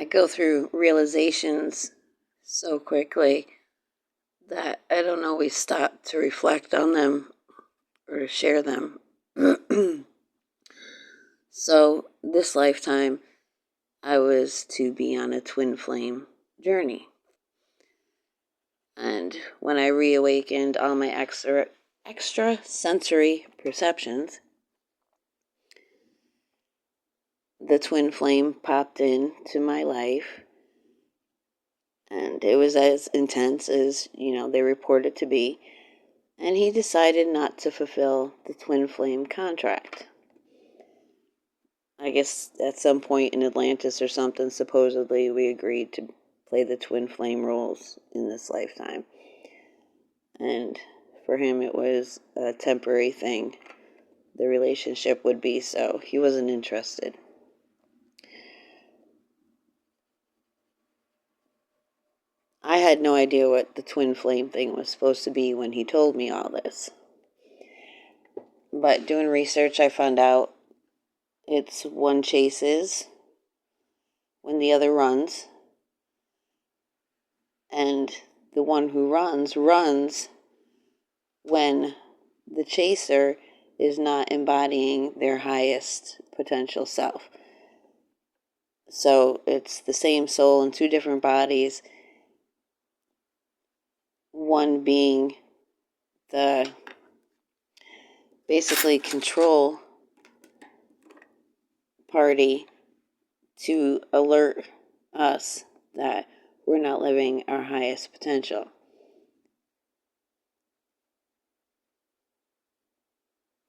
I go through realizations so quickly that I don't always stop to reflect on them or to share them. So this lifetime, I was to be on a twin flame journey. And when I reawakened all my extrasensory perceptions, the twin flame popped into my life, and it was as intense as, they reported to be. And he decided not to fulfill the twin flame contract. I guess at some point in Atlantis or something, supposedly we agreed to play the twin flame roles in this lifetime. And for him, it was a temporary thing. The relationship would be, so he wasn't interested. I had no idea what the twin flame thing was supposed to be when he told me all this. But doing research, I found out it's one chases when the other runs. And the one who runs when the chaser is not embodying their highest potential self. So it's the same soul in two different bodies, one being the basically control party to alert us that we're not living our highest potential.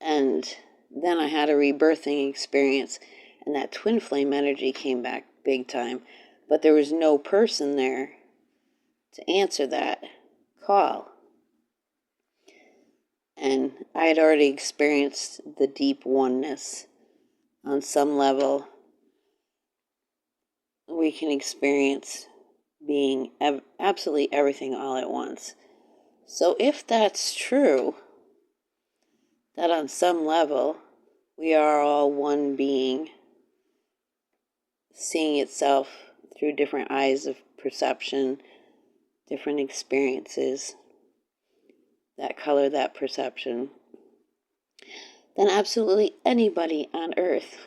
And then I had a rebirthing experience, and that twin flame energy came back big time. But there was no person there to answer that call. And I had already experienced the deep oneness on some level. We can experience being absolutely everything all at once. So if that's true, that on some level we are all one being, seeing itself through different eyes of perception, different experiences that color that perception, then absolutely anybody on Earth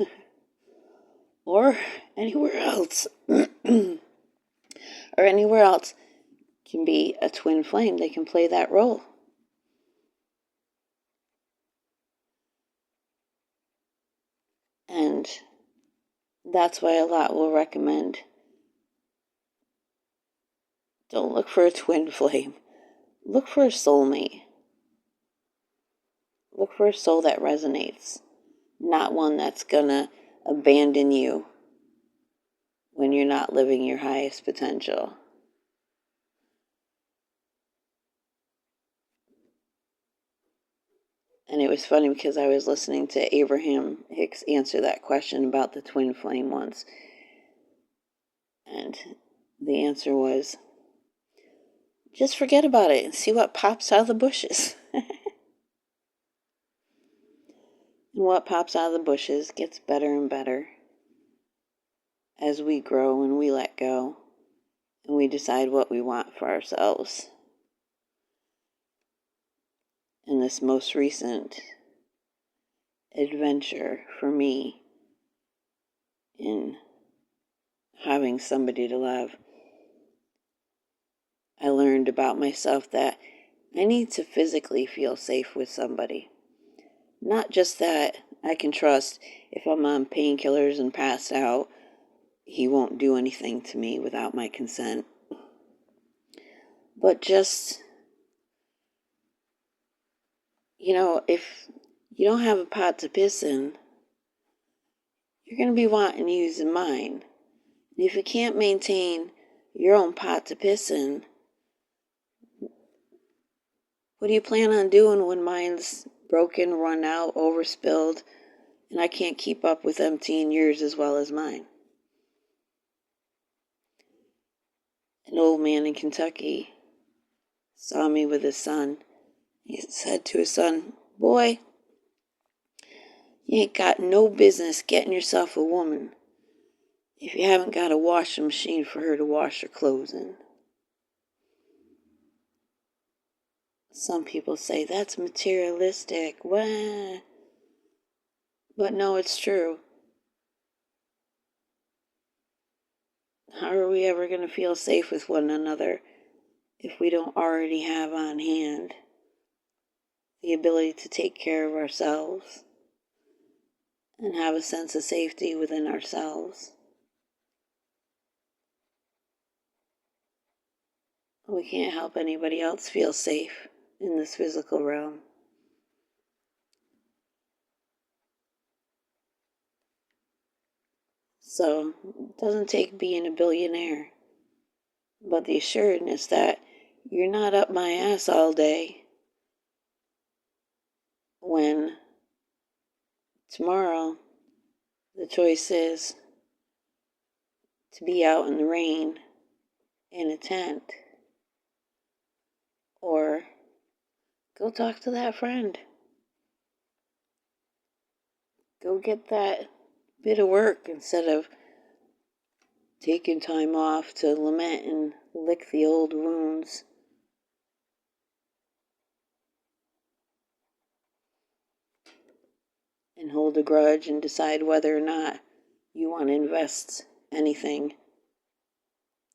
or anywhere else can be a twin flame. They can play that role. And that's why a lot will recommend, don't look for a twin flame. Look for a soulmate. Look for a soul that resonates, not one that's gonna abandon you when you're not living your highest potential. And it was funny because I was listening to Abraham Hicks answer that question about the twin flame once. And the answer was, just forget about it and see what pops out of the bushes. And what pops out of the bushes gets better and better as we grow and we let go and we decide what we want for ourselves. In this most recent adventure for me in having somebody to love, I learned about myself that I need to physically feel safe with somebody. Not just that I can trust if I'm on painkillers and passed out, he won't do anything to me without my consent. But just, if you don't have a pot to piss in, you're going to be wanting to use mine. And if you can't maintain your own pot to piss in, what do you plan on doing when mine's broken, run out, overspilled, and I can't keep up with emptying yours as well as mine? An old man in Kentucky saw me with his son. He said to his son, "Boy, you ain't got no business getting yourself a woman if you haven't got a washing machine for her to wash her clothes in. Some people say that's materialistic. What? But no, it's true. How are we ever going to feel safe with one another if we don't already have on hand the ability to take care of ourselves and have a sense of safety within ourselves? We can't help anybody else feel safe in this physical realm. So, it doesn't take being a billionaire, but the assuredness that you're not up my ass all day when tomorrow the choice is to be out in the rain in a tent or go talk to that friend. Go get that bit of work instead of taking time off to lament and lick the old wounds. And hold a grudge and decide whether or not you want to invest anything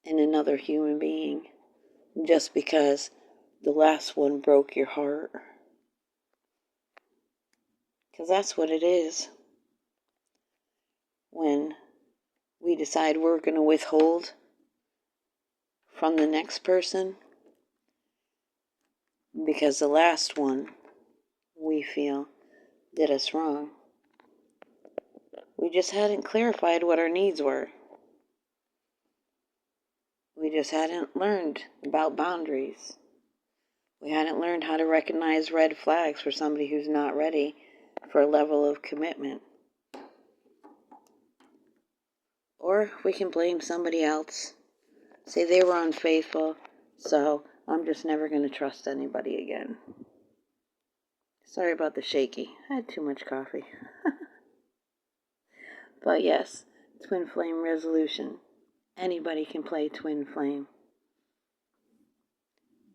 in another human being just because the last one broke your heart. Because that's what it is. When we decide we're going to withhold from the next person because the last one we feel did us wrong. We just hadn't clarified what our needs were. We just hadn't learned about boundaries. We hadn't learned how to recognize red flags for somebody who's not ready for a level of commitment. Or we can blame somebody else. Say they were unfaithful, so I'm just never going to trust anybody again. Sorry about the shaky. I had too much coffee. But yes, twin flame resolution. Anybody can play twin flame.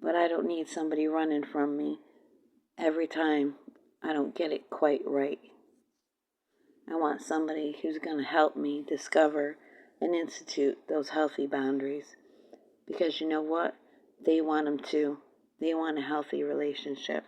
But I don't need somebody running from me every time I don't get it quite right. I want somebody who's going to help me discover and institute those healthy boundaries. Because you know what? They want them too. They want a healthy relationship.